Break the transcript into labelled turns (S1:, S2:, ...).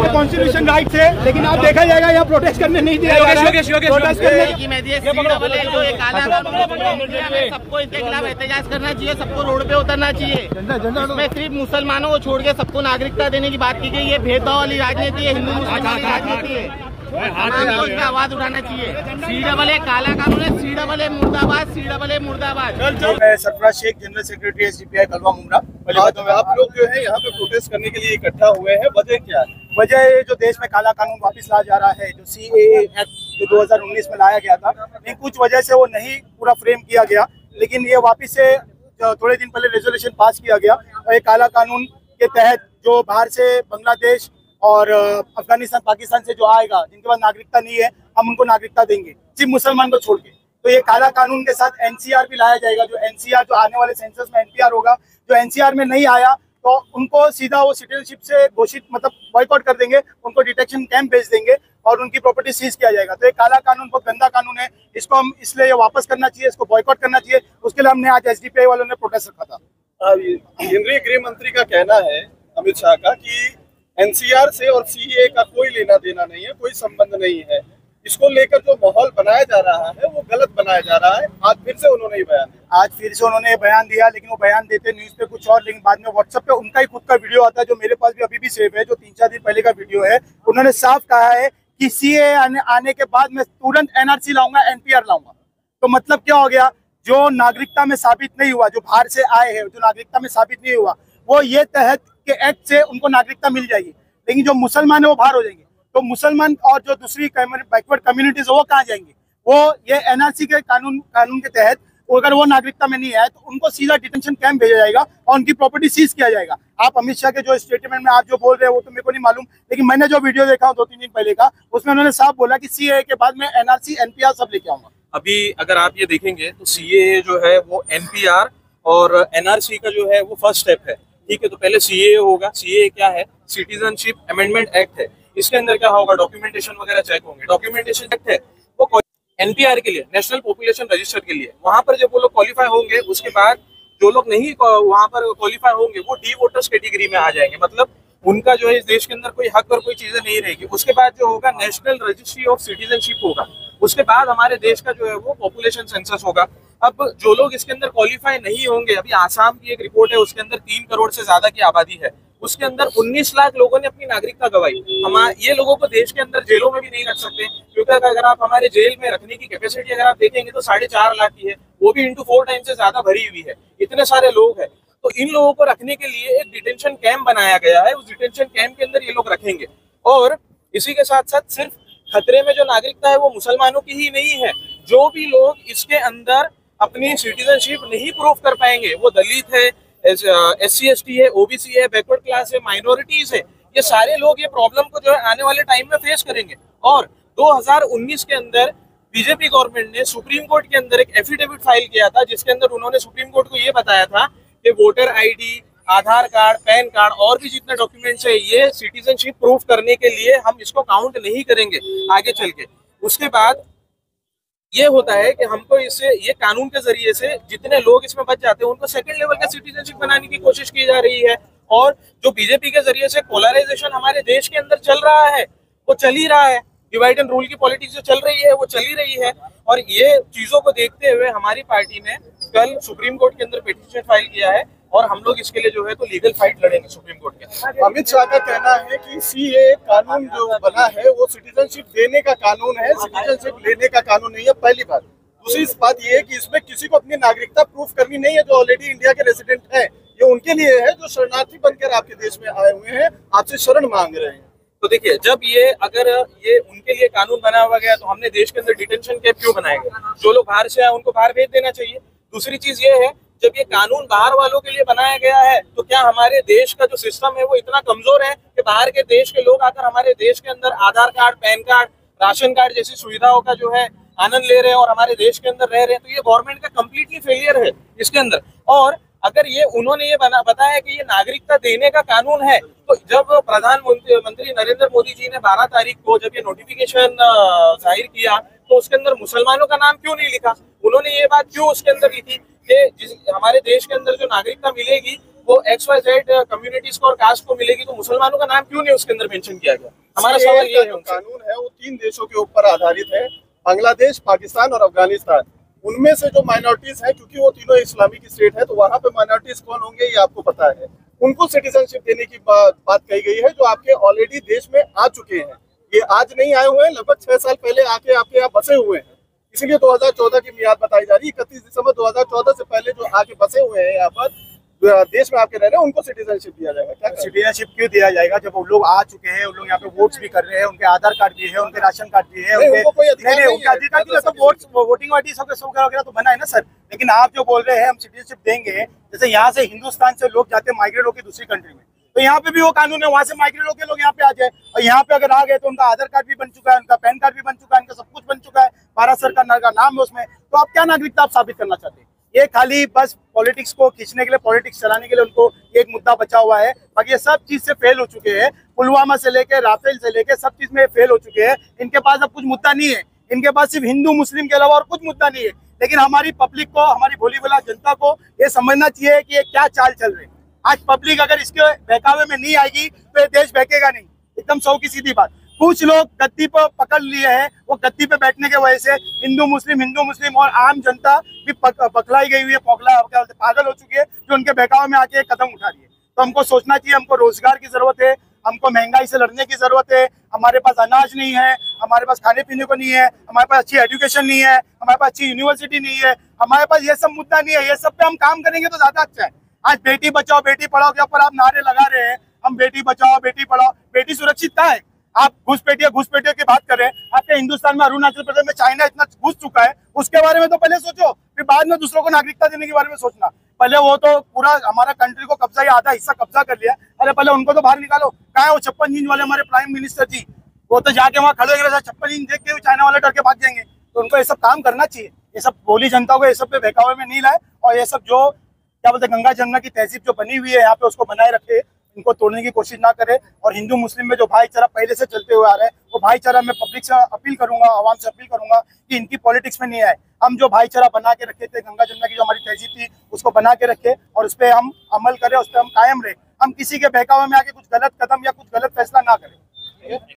S1: Constitution right है, लेकिन आप देखा जाएगा यहाँ प्रोटेस्ट करने नहीं दिया जा रहा है।
S2: सबको इसके खिलाफ एहतजाज करना चाहिए, सबको रोड पे उतरना चाहिए। इसमें सिर्फ मुसलमानों को छोड़ के सबको नागरिकता देने की बात की गई है। भेदभाव वाली राजनीति है, हिंदू मुस्लिम वाली राजनीति है। हमको इस पे आवाज उठाना चाहिए। CAA काला कानून है, CAA मुर्दाबाद, CAA मुर्दाबाद।
S1: मैं Sarfaraz Shaikh, general secretary SDPI Kalwa Mumbra.
S3: आप लोग जो है यहाँ पे प्रोटेस्ट करने के लिए इकट्ठा हुए हैं, वजह क्या है?
S1: वजह है जो देश में काला कानून वापस लाया जा रहा है, जो CAA एक्ट जो 2019 में लाया गया था, लेकिन कुछ वजह से वो नहीं पूरा फ्रेम किया गया। लेकिन ये वापस से थोड़े दिन पहले रेजोल्यूशन पास किया गया और ये काला कानून के तहत जो बाहर से बांग्लादेश और अफगानिस्तान पाकिस्तान से जो आएगा, जिनके पास नागरिकता नहीं है, हम उनको नागरिकता देंगे, सिर्फ मुसलमान को छोड़ के। तो ये काला कानून के साथ NCR भी लाया जाएगा। जो NCR जो आने वाले सेंसस में NPR होगा, जो NCR में नहीं आया तो उनको सीधा वो सिटीजनशिप से घोषित मतलब बॉयकॉट कर देंगे, उनको डिटेक्शन कैंप भेज देंगे और उनकी प्रॉपर्टी सीज किया जाएगा। तो ये काला कानून बहुत गंदा कानून है, इसको हम इसलिए वापस करना चाहिए, इसको बॉयकॉट करना चाहिए। उसके लिए हमने आज SDPI वालों ने प्रोटेस्ट रखा था।
S3: केंद्रीय गृह मंत्री का कहना है, अमित शाह का, कि NCR से और CAA का कोई लेना देना नहीं है, कोई संबंध नहीं है। इसको लेकर जो माहौल बनाया जा रहा है वो गलत बनाया जा रहा है। आज फिर से उन्होंने बयान दिया, लेकिन वो बयान देते न्यूज पे कुछ और, लेकिन बाद में व्हाट्सएप पे उनका ही खुद का वीडियो आता है, जो मेरे पास भी अभी भी सेव है, जो 3-4 दिन पहले का वीडियो है। उन्होंने साफ कहा है कि CAA आने के बाद मैं तुरंत NRC लाऊंगा, NPR लाऊंगा। तो मतलब क्या हो गया, जो नागरिकता में साबित नहीं हुआ, जो बाहर से आए हैं, जो नागरिकता में साबित नहीं हुआ, वो ये तहत के एक्ट से उनको नागरिकता मिल जाएगी। लेकिन जो मुसलमान है वो बाहर हो जाएंगे। तो मुसलमान और जो दूसरी बैकवर्ड कम्युनिटीज है वो कहाँ जाएंगे? वो ये NRC के कानून के तहत अगर वो नागरिकता में नहीं आए तो उनको सीधा डिटेंशन कैंप भेजा जाएगा और उनकी प्रॉपर्टी सीज किया जाएगा। आप अमित शाह के जो स्टेटमेंट में आप जो बोल रहे हैं वो तो मेरे को नहीं मालूम, लेकिन मैंने जो वीडियो देखा 2-3 दिन पहले का, उसमें उन्होंने साफ बोला कि CAA के बाद में NRC NPR सब लेके आऊंगा।
S4: अभी अगर आप ये देखेंगे तो CAA जो है वो NPR और NRC का जो है वो फर्स्ट स्टेप है। ठीक है, तो पहले CAA होगा। CAA क्या है? सिटीजनशिप अमेंडमेंट एक्ट है। इसके अंदर क्या होगा, डॉक्यूमेंटेशन वगैरह चेक होंगे। डॉक्यूमेंटेशन एक्ट है वो NPR के लिए, नेशनल पॉपुलेशन रजिस्टर के लिए। वहां पर जब वो लोग क्वालिफाई होंगे, उसके बाद जो लोग नहीं वहां पर क्वालिफाई होंगे वो डी वोटर्स कैटेगरी में आ जाएंगे। मतलब उनका जो है इस देश के अंदर कोई हक और कोई चीजें नहीं रहेगी। उसके बाद जो होगा नेशनल रजिस्ट्री ऑफ सिटीजनशिप होगा। उसके बाद हमारे देश का जो है वो पॉपुलेशन सेंसस होगा। अब जो लोग इसके अंदर क्वालिफाई नहीं होंगे, अभी आसाम की एक रिपोर्ट है, उसके अंदर 3 करोड़ से ज्यादा की आबादी है, उसके अंदर 19 लाख लोगों ने अपनी नागरिकता गंवाई। ये लोगों को देश के अंदर जेलों में भी नहीं रख सकते, क्योंकि अगर आप हमारे जेल में रखने की कैपेसिटी अगर आप देखेंगे तो 4.5 लाख की है, वो भी इंटू 4 टाइम से ज्यादा भरी हुई है। इतने सारे लोग हैं, तो इन लोगों को रखने के लिए एक डिटेंशन कैंप बनाया गया है। उस डिटेंशन कैंप के अंदर ये लोग रखेंगे। और इसी के साथ साथ सिर्फ खतरे में जो नागरिकता है वो मुसलमानों की ही नहीं है। जो भी लोग इसके अंदर अपनी सिटीजनशिप नहीं प्रूव कर पाएंगे, वो दलित है, SC ST है, OBC है, बैकवर्ड क्लास है, माइनॉरिटीज है, ये सारे लोग ये प्रॉब्लम को जो है आने वाले टाइम में फेस करेंगे। और 2019 के अंदर बीजेपी गवर्नमेंट ने सुप्रीम कोर्ट के अंदर एक एफिडेविट फाइल किया था, जिसके अंदर उन्होंने सुप्रीम कोर्ट को ये बताया था कि वोटर ID, आधार कार्ड, पैन कार्ड और भी जितने डॉक्यूमेंट्स है, ये सिटीजनशिप प्रूफ करने के लिए हम इसको काउंट नहीं करेंगे आगे चल के। उसके बाद ये होता है कि हमको इससे, ये कानून के जरिए से जितने लोग इसमें बच जाते हैं उनको सेकंड लेवल का सिटीजनशिप बनाने की कोशिश की जा रही है। और जो बीजेपी के जरिए से पोलराइजेशन हमारे देश के अंदर चल रहा है, वो चल ही रहा है। डिवाइड एंड रूल की पॉलिटिक्स जो चल रही है वो चल ही रही है। और ये चीजों को देखते हुए हमारी पार्टी ने कल सुप्रीम कोर्ट के अंदर पिटीशन फाइल किया है और हम लोग इसके लिए जो है तो लीगल फाइट लड़ेंगे सुप्रीम कोर्ट के अंदर।
S3: अमित शाह का कहना है कि CAA कानून जो बना है वो सिटीजनशिप देने का कानून है, सिटीजनशिप लेने का कानून नहीं है, पहली बात। दूसरी बात ये है कि इसमें किसी को अपनी नागरिकता प्रूफ करनी नहीं है। जो ऑलरेडी इंडिया के रेसिडेंट हैं, ये उनके लिए है जो शरणार्थी बनकर आपके देश में आए हुए हैं, आपसे शरण मांग रहे हैं।
S4: तो देखिए, जब अगर ये उनके लिए कानून बना हुआ गया तो हमने देश के अंदर डिटेंशन कैंप क्यों बनाएंगे? जो लोग बाहर से आए उनको बाहर भेज देना चाहिए। दूसरी चीज ये है, जब ये कानून बाहर वालों के लिए बनाया गया है तो क्या हमारे देश का जो सिस्टम है वो इतना कमजोर है कि बाहर के देश के लोग आकर हमारे देश के अंदर Aadhaar card, PAN card, ration card जैसी सुविधाओं का जो है आनंद ले रहे हैं और हमारे देश के अंदर रह रहे हैं? तो ये गवर्नमेंट का कम्प्लीटली फेलियर है इसके अंदर। और अगर उन्होंने ये बताया कि ये नागरिकता देने का कानून है, तो जब प्रधानमंत्री नरेंद्र मोदी जी ने 12 तारीख को जब ये नोटिफिकेशन जाहिर किया तो उसके अंदर मुसलमानों का नाम क्यों नहीं लिखा? उन्होंने ये बात क्यों उसके अंदर लिखी कि हमारे देश के अंदर जो नागरिकता मिलेगी वो XYZ कम्युनिटीज को और कास्ट को मिलेगी, तो मुसलमानों का नाम क्यों नहीं उसके अंदर मेंशन किया गया? हमारा सवाल ये है।
S3: कानून है वो 3 देशों के ऊपर आधारित है, बांग्लादेश, पाकिस्तान और अफगानिस्तान। उनमें से जो माइनॉरिटीज है, क्योंकि वो तीनों इस्लामिक स्टेट है, तो वहां पे माइनॉरिटीज कौन होंगे ये आपको पता है। उनको सिटीजनशिप देने की बात कही गई है, जो आपके ऑलरेडी देश में आ चुके हैं। ये आज नहीं आए हुए हैं, लगभग 6 साल पहले आके आपके यहाँ बसे हुए हैं। इसीलिए 2014 की मियाद बताई जा रही है। 31 दिसंबर 2014 से पहले जो आके बसे हुए हैं यहाँ पर देश में आपके रह रहे हैं, उनको सिटीजनशिप दिया जाएगा। क्या
S1: सिटीजनशिप क्यों दिया जाएगा जब वो लोग आ चुके हैं, उन लोग यहाँ पे वोट्स भी कर रहे हैं, उनके आधार कार्ड भी है, उनके राशन कार्ड भी है, उनके अधिकार तो वोटिंग वाइटी सब वगैरह तो बना है ना सर। लेकिन आप जो बोल रहे हैं हम सिटीजनशिप देंगे, जैसे यहाँ से हिंदुस्तान से लोग जाते हैं माइग्रेट होकर दूसरी कंट्री में, तो यहाँ पे भी वो कानून है, वहाँ से माइग्रेट होकर लोग यहाँ पे आ जाए। और यहाँ पे अगर आ गए तो उनका आधार कार्ड भी बन चुका है, उनका पैन कार्ड भी बन चुका है, उनका सब कुछ बन चुका है, भारत सरकार का नाम है उसमें, तो आप क्या नागरिकता आप साबित करना चाहते हैं? ये खाली बस पॉलिटिक्स को खींचने के लिए, पॉलिटिक्स चलाने के लिए उनको एक मुद्दा बचा हुआ है। बाकी ये सब चीज से फेल हो चुके हैं, पुलवामा से लेके राफेल से लेके सब चीज में फेल हो चुके हैं। इनके पास अब कुछ मुद्दा नहीं है, इनके पास सिर्फ हिंदू मुस्लिम के अलावा और कुछ मुद्दा नहीं है। लेकिन हमारी पब्लिक को, हमारी भोली भाला जनता को ये समझना चाहिए कि ये क्या चाल चल रही है। आज पब्लिक अगर इसके बहकावे में नहीं आएगी तो ये देश बहकेगा नहीं, एकदम सौ की सीधी बात। कुछ लोग गद्दी पर पकड़ लिए हैं, वो गद्दी पे बैठने के वजह से हिंदू मुस्लिम और आम जनता भी पकड़ाई गई हुई है, पागल हो चुकी है, जो उनके बहकावे में आके कदम उठा रही है। तो हमको सोचना चाहिए, हमको रोजगार की जरूरत है, हमको महंगाई से लड़ने की जरूरत है। हमारे पास अनाज नहीं है, हमारे पास खाने पीने को नहीं है, हमारे पास अच्छी एजुकेशन नहीं है, हमारे पास अच्छी यूनिवर्सिटी नहीं है, हमारे पास ये सब मुद्दा नहीं है। ये सब पे हम काम करेंगे तो ज्यादा अच्छा है। आज बेटी बचाओ बेटी पढ़ाओ के ऊपर आप नारे लगा रहे हैं, हम बेटी बचाओ बेटी पढ़ाओ, बेटी सुरक्षित कहाँ है? आप घुसपैठियों की बात कर रहे हैं। आपके हिंदुस्तान में, अरुणाचल प्रदेश में चाइना इतना घुस चुका है, उसके बारे में तो पहले सोचो, फिर बाद में दूसरों को नागरिकता देने के बारे में सोचना। पहले वो तो पूरा हमारा कंट्री को कब्जा या आधा हिस्सा कब्जा कर लिया, अरे पहले उनको तो बाहर निकालो। कहाँ है वो 56 इंच वाले हमारे प्राइम मिनिस्टर जी? वो तो जाके वहाँ खड़े हो गए, 56 इंच देख के चाइना वाले डर के भाग जाएंगे। तो उनको ये सब काम करना चाहिए। ये सब भोली जनता को ये सब पे बहकावे में नहीं लाए, और ये सब जो क्या बोलते गंगा जमुना की तहजीब जो बनी हुई है यहाँ पे उसको बनाए रखे, इनको तोड़ने की कोशिश ना करे। और हिंदू मुस्लिम में जो भाईचारा पहले से चलते हुए आ रहा है, वो भाईचारा मैं पब्लिक से अपील करूंगा, आवाम से अपील करूंगा कि इनकी पॉलिटिक्स में नहीं आए। हम जो भाईचारा बना के रखे थे, गंगा जमुना की जो हमारी तहजीब थी, उसको बना के रखे और उस पर हम अमल करें, उस पर हम कायम रहे। हम किसी के बहकावे में आके कुछ गलत कदम या कुछ गलत फैसला ना करें।